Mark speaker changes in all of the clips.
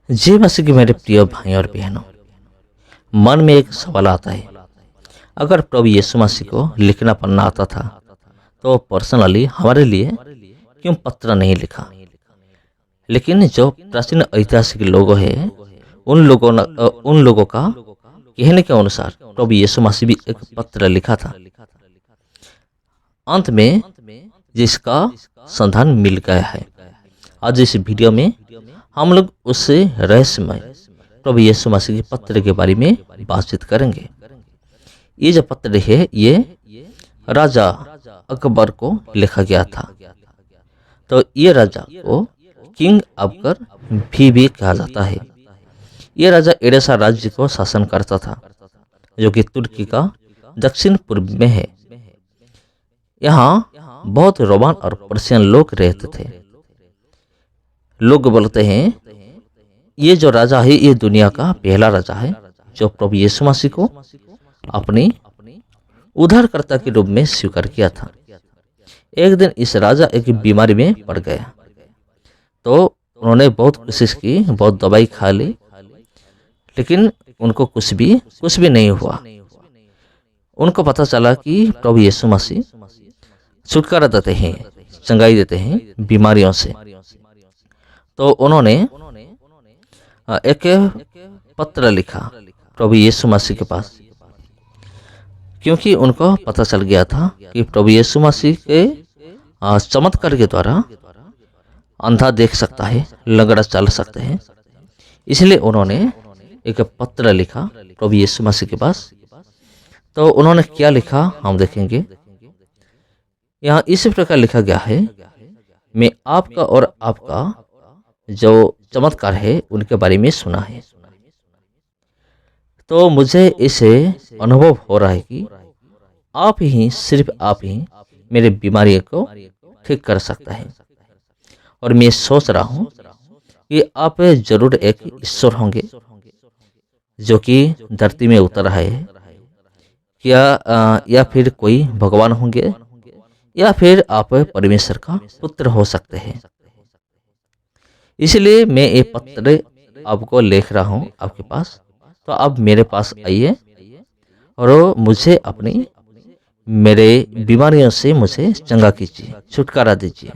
Speaker 1: जी मसीह के मेरे प्रिय भाई और बहनों, मन में एक सवाल आता है। अगर प्रभु यीशु मसीह को लिखना पढ़ना आता था तो पर्सनली हमारे लिए क्यों पत्र नहीं लिखा। लेकिन जो प्राचीन ऐतिहासिक लोग हैं उन लोगों का कहने के अनुसार प्रभु यीशु मसीह भी एक पत्र लिखा था। अंत में जिसका संधान मिल गया है। आज इस वीडियो में हम लोग उससे रहस्यमय प्रभु यीशु मसीह के पत्र के बारे में बातचीत करेंगे। ये जो पत्र है ये राजा अकबर को लिखा गया था। तो ये राजा को किंग अकबर भी कहा जाता है। ये राजा एडेसा राज्य को शासन करता था जो कि तुर्की का दक्षिण पूर्व में है। यहाँ बहुत रोमान और पर्शियन लोग रहते थे। लोग बोलते हैं ये जो राजा है ये दुनिया का पहला राजा है जो प्रभु यीशु मसीह को अपनी उद्धारकर्ता के रूप में स्वीकार किया था। एक दिन इस राजा एक बीमारी में पड़ गया तो उन्होंने बहुत कोशिश की, बहुत दवाई खा ली, लेकिन उनको कुछ भी नहीं हुआ। उनको पता चला कि प्रभु यीशु मसीह छुटकारा देते हैं, चंगाई देते हैं बीमारियों से। तो उन्होंने एक पत्र लिखा प्रभु यीशु मसीह के पास, क्योंकि उनको पता चल गया था कि प्रभु यीशु मसीह के चमत्कार के द्वारा अंधा देख सकता है, लंगड़ा चल सकते हैं। इसलिए उन्होंने एक पत्र लिखा प्रभु यीशु मसीह के पास। तो उन्होंने क्या लिखा हम देखेंगे। यहाँ इस प्रकार लिखा गया है, मैं आपका और आपका जो चमत्कार है उनके बारे में सुना है। तो मुझे इसे अनुभव हो रहा है कि सिर्फ आप ही मेरे बीमारी को ठीक कर सकता है। और मैं सोच रहा हूँ कि आप जरूर एक ईश्वर होंगे जो कि धरती में उतर रहा है, या फिर कोई भगवान होंगे, या फिर आप परमेश्वर का पुत्र हो सकते हैं। इसलिए मैं ये पत्र आपको लिख रहा हूँ आपके पास। तो आप मेरे पास आइए और मुझे अपनी मेरे बीमारियों से मुझे चंगा कीजिए, छुटकारा दीजिए।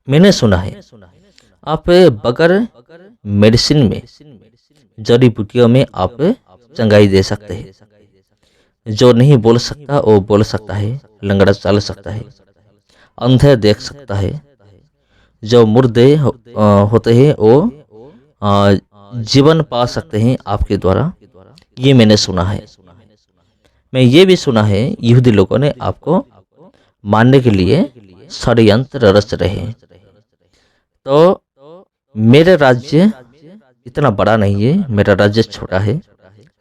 Speaker 1: मैंने सुना है आप बगैर मेडिसिन में, जड़ी बूटियों में आप चंगाई दे सकते हैं। जो नहीं बोल सकता वो बोल सकता है, लंगड़ा चल सकता है, अंधे देख सकता है, जो मुर्दे होते हैं वो जीवन पा सकते हैं आपके द्वारा। ये मैंने सुना है। मैं ये भी सुना है यहूदी लोगों ने आपको मारने के लिए षड्यंत्र रच रहे हैं। तो मेरे राज्य इतना बड़ा नहीं है, मेरा राज्य छोटा है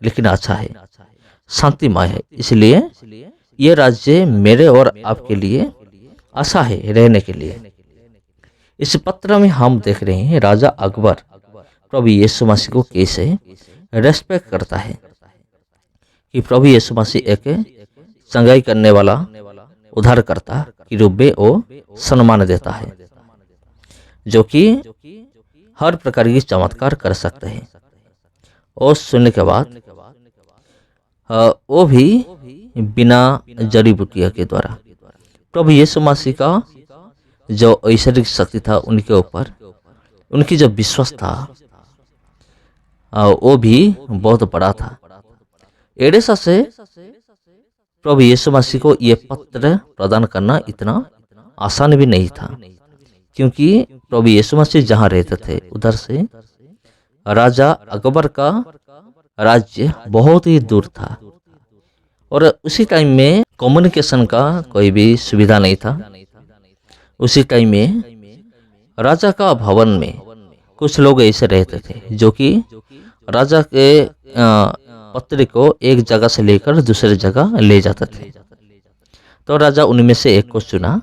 Speaker 1: लेकिन अच्छा है, शांतिमय है। इसलिए ये राज्य मेरे और आपके लिए आशा है रहने के लिए। इस पत्र में हम देख रहे हैं राजा अकबर प्रभु यीशु मसीह को कैसे रेस्पेक्ट करता है, कि प्रभु यीशु मसीह एक चंगाई करने वाला उद्धारकर्ता के रूप में वो सम्मान देता है, जो कि हर प्रकार की चमत्कार कर सकते हैं। और सुनने के बाद वो भी बिना जड़ी बूटियों के द्वारा प्रभु यीशु मसीह का जो ऐश्वरिक शक्ति था उनके ऊपर, उनकी जो विश्वास था वो भी बहुत बड़ा था। एडेसा से प्रभु यीशु मसीह को ये पत्र प्रदान करना इतना आसान भी नहीं था, क्योंकि प्रभु यीशु मसीह जहाँ रहते थे उधर से राजा अकबर का राज्य बहुत ही दूर था। और उसी टाइम में कम्युनिकेशन का कोई भी सुविधा नहीं था। उसी टाइम में राजा का भवन में कुछ लोग ऐसे रहते थे जो कि राजा के पत्र को एक जगह से लेकर दूसरी जगह ले जाते थे। तो राजा उनमें से एक को चुना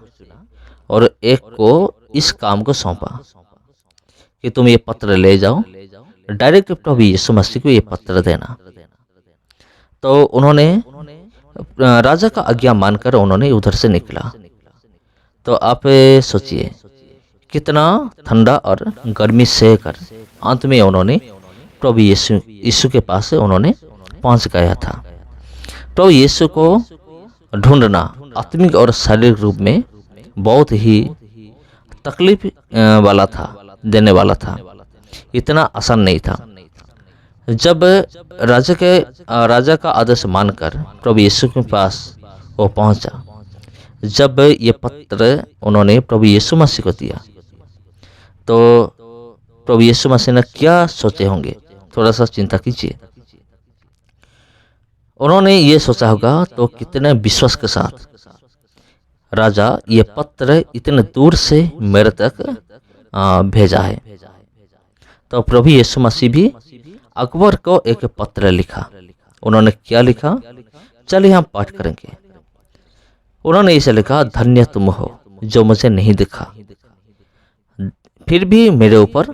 Speaker 1: और एक को इस काम को सौंपा कि तुम ये पत्र ले जाओ, डायरेक्ट प्रभु यीशु मसीह को ये पत्र देना। तो उन्होंने राजा का आज्ञा मानकर उन्होंने उधर से निकला। तो आप सोचिए कितना ठंडा और गर्मी सहकर अंत में उन्होंने प्रभु यीशु के पास से उन्होंने पहुंच गया था। प्रभु यीशु को ढूंढना आत्मिक और शारीरिक रूप में बहुत ही तकलीफ वाला था, देने वाला था, इतना आसान नहीं था। जब राजा का आदेश मानकर प्रभु यीशु के पास वो पहुंचा, जब ये पत्र उन्होंने प्रभु यीशु मसीह को दिया, तो प्रभु यीशु मसीह ने क्या सोचे होंगे, थोड़ा सा चिंता कीजिए। उन्होंने ये सोचा होगा तो कितने विश्वास के साथ राजा ये पत्र इतने दूर से मेरे तक भेजा है। तो प्रभु यीशु मसीह भी अकबर को एक पत्र लिखा। उन्होंने क्या लिखा, चलिए हम पाठ करेंगे। उन्होंने इसे लिखा, धन्य तुम हो जो मुझे नहीं दिखा, फिर भी मेरे ऊपर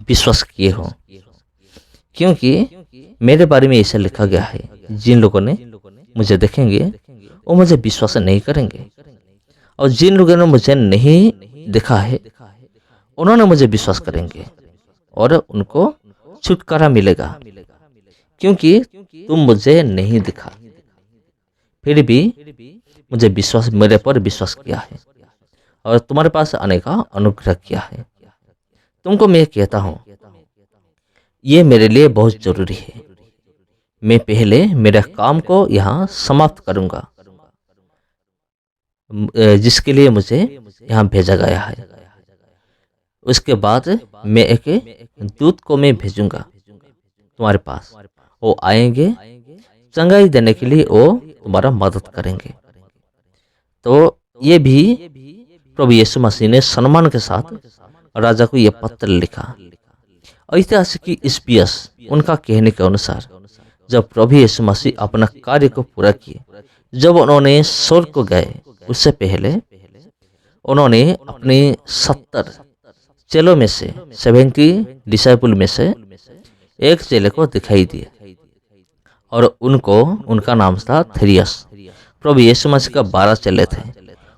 Speaker 1: विश्वास किए हो, क्योंकि मेरे बारे में ऐसा लिखा गया है, जिन लोगों ने मुझे देखेंगे वो मुझे विश्वास नहीं करेंगे, और जिन लोगों ने मुझे नहीं देखा है उन्होंने मुझे विश्वास करेंगे और उनको छुटकारा मिलेगा, क्योंकि तुम मुझे नहीं दिखा फिर भी मुझे विश्वास, मेरे पर विश्वास किया है और तुम्हारे पास आने का अनुग्रह किया है। तुमको मैं कहता हूं ये मेरे लिए बहुत जरूरी है। मैं पहले मेरे काम को यहाँ समाप्त करूंगा जिसके लिए मुझे यहाँ भेजा गया है। उसके बाद मैं एक दूत को मैं भेजूंगा तुम्हारे पास, वो आएंगे चंगाई देने के लिए, वो तुम्हारा मदद करेंगे। तो ये भी प्रभु यीशु मसीह ने सम्मान के साथ राजा को यह पत्र लिखा। ऐतिहासिक स्पीयस उनका कहने के अनुसार जब प्रभु यीशु मसीह अपना कार्य को पूरा किए, जब उन्होंने स्वर्ग को गए, उससे पहले उन्होंने अपने 70 चेलों में से 70 डिसाइपल में से एक चेले को दिखाई दिए और उनका नाम था थेरियस। प्रभु यीशु मसीह का 12 चेले थे।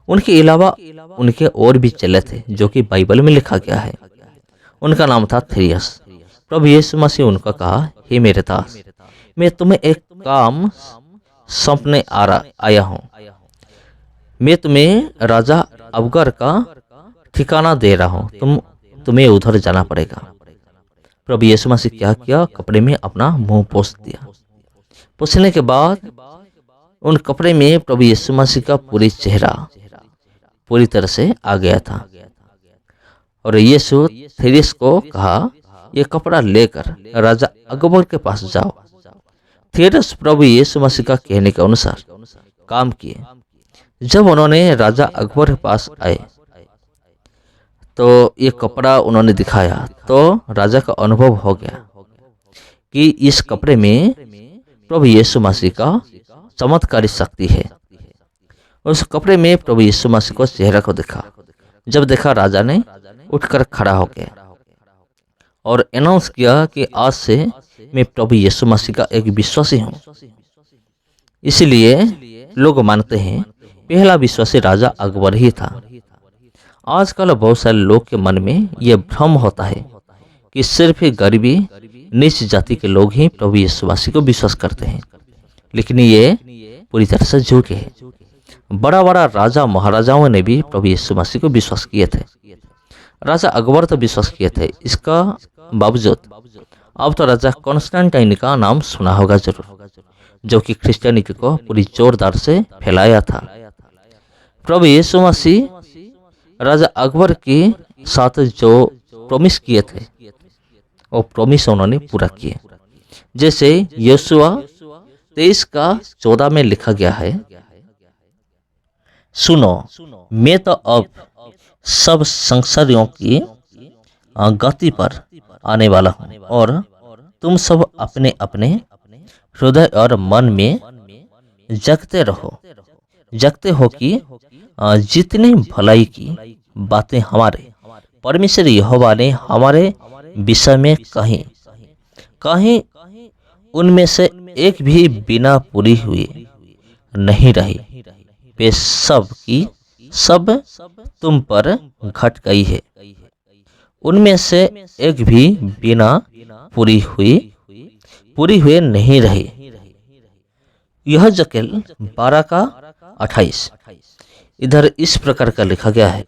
Speaker 1: उनके अलावा उनके और भी चेले थे जो कि बाइबल में लिखा गया है। उनका नाम था थेरियस। प्रभु यीशु मसीह उनका कहा, हे मेरे दास, मैं तुम्हें एक काम सौंपने आया हूँ। मैं तुम्हें राजा अकबर का ठिकाना दे रहा हूँ, तुम्हें उधर जाना पड़ेगा। प्रभु यीशु मसीह क्या किया, कपड़े में अपना मुंह पोंछ दिया। पोंछने के बाद उन कपड़े में प्रभु यीशु मसीह का पूरी चेहरा पूरी तरह से आ गया था। और यीशु थेरियस को कहा, ये कपड़ा लेकर राजा अकबर के पास जाओ। थेरियस प्रभु यीशु मसीह का कहने के अनुसार काम किए। जब उन्होंने राजा अकबर के पास आए तो ये कपड़ा उन्होंने दिखाया, तो राजा का अनुभव हो गया कि इस कपड़े में प्रभु यीशु मसीह का चमत्कारी शक्ति है। उस कपड़े में प्रभु यीशु मसीह को चेहरा को देखा। जब देखा, राजा ने उठकर खड़ा हो गया और अनाउंस किया कि आज से मैं प्रभु यीशु मसीह का एक विश्वासी हूँ। इसलिए लोग मानते हैं पहला विश्वासी राजा अकबर ही था। आजकल बहुत सारे लोग के मन में यह भ्रम होता है कि सिर्फ गरीबी नीच जाति के लोग ही प्रभु यीशु मसीह को विश्वास करते हैं, लेकिन ये पूरी तरह से झूठ है। बड़ा बड़ा राजा महाराजाओं ने भी प्रभु यीशु मसीह को विश्वास किए थे। राजा अकबर तो विश्वास किए थे, इसका बावजूद अब तो राजा कॉन्स्टेंटाइन का नाम सुना होगा जरूर, जो कि क्रिश्चियनिटी को पूरी जोरदार से फैलाया था। प्रभु यीशु मसीह राजा अकबर के साथ जो प्रॉमिस किए थे वो प्रॉमिस उन्होंने पूरा किए। जैसे यहोशुआ 23:14 में लिखा गया है, सुनो, मैं तो अब सब संसारियों की गति पर आने वाला हूँ और तुम सब अपने अपने हृदय और मन में जगते हो कि जितनी भलाई की बातें हमारे परमेश्वर यहोवा ने हमारे विषय में कहीं उनमें से एक भी बिना पूरी हुई नहीं रही, वे सब की सब तुम पर घट गई है। उनमें से एक भी बिना पूरी हुए नहीं रही। यह जकेल 12 का 28 इधर इस प्रकार का लिखा गया है,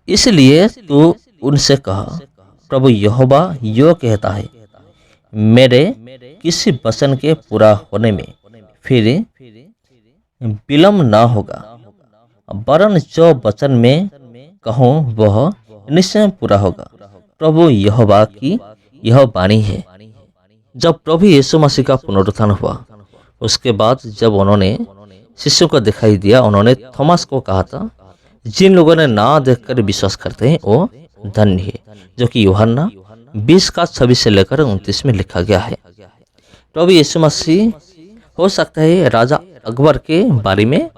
Speaker 1: इसलिए तू उनसे कहा, प्रभु यहोवा यो कहता है, मेरे किसी वचन के पूरा होने में फिर विलम्ब ना होगा, वरन जो वचन में कहूँ वह निश्चय पूरा होगा। प्रभु यहोवा की यह वाणी है। जब प्रभु यीशु मसीह का पुनरुत्थान हुआ, उसके बाद जब उन्होंने शिष्यों को दिखाई दिया, उन्होंने थॉमस को कहा था, जिन लोगों ने ना देखकर विश्वास करते हैं वो धन्य है, जो कि यूहन्ना 20 का 26 से लेकर 29 में लिखा गया है। प्रभु यीशु मसीह हो सकता है राजा अकबर के बारे में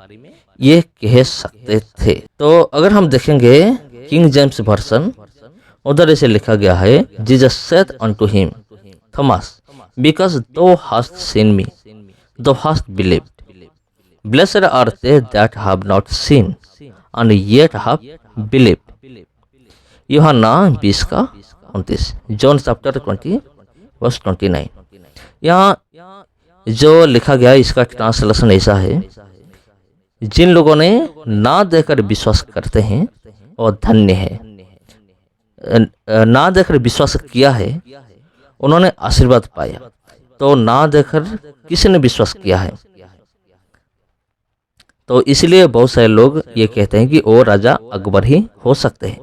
Speaker 1: ये कह सकते थे। तो अगर हम देखेंगे किंग जेम्स वर्सन, उधर ऐसे लिखा गया है, Jesus said unto him, Thomas, because thou hast seen me, thou hast believed. Blessed are they that have not seen and yet have believed. यूहन्ना 20 का 29, जॉन चैप्टर 20 वर्स 29। यहाँ जो लिखा गया इसका ट्रांसलेशन ऐसा है, जिन लोगों ने ना देकर विश्वास करते हैं और धन्य है। ना देकर विश्वास किया है, उन्होंने आशीर्वाद पाया। तो ना देकर किसी ने विश्वास किया है, तो इसलिए बहुत सारे लोग ये कहते हैं कि वो राजा अकबर ही हो सकते हैं,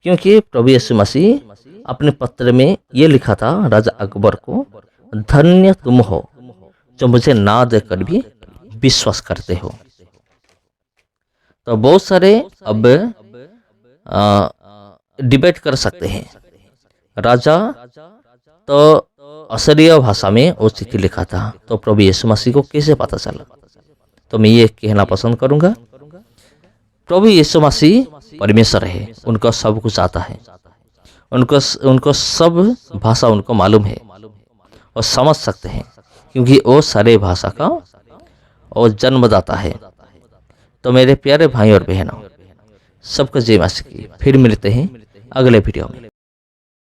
Speaker 1: क्योंकि प्रभु यीशु मसीह अपने पत्र में ये लिखा था राजा अकबर को, धन्य तुम हो जो मुझे ना देकर भी विश्वास करते हो। तो बहुत सारे अब डिबेट कर सकते हैं, राजा तो असीरिया भाषा में वो चिट्ठी लिखा था, तो प्रभु यीशु मसीह को कैसे पता चला? तो मैं ये कहना पसंद करूंगा, प्रभु यीशु मसीह परमेश्वर है, उनको सब कुछ आता है, उनको सब भाषा उनको मालूम है और समझ सकते हैं, क्योंकि वो सारे भाषा का और जन्मदाता है। तो मेरे प्यारे भाई और बहनों, सबको जय मसीह की। फिर मिलते हैं अगले वीडियो में।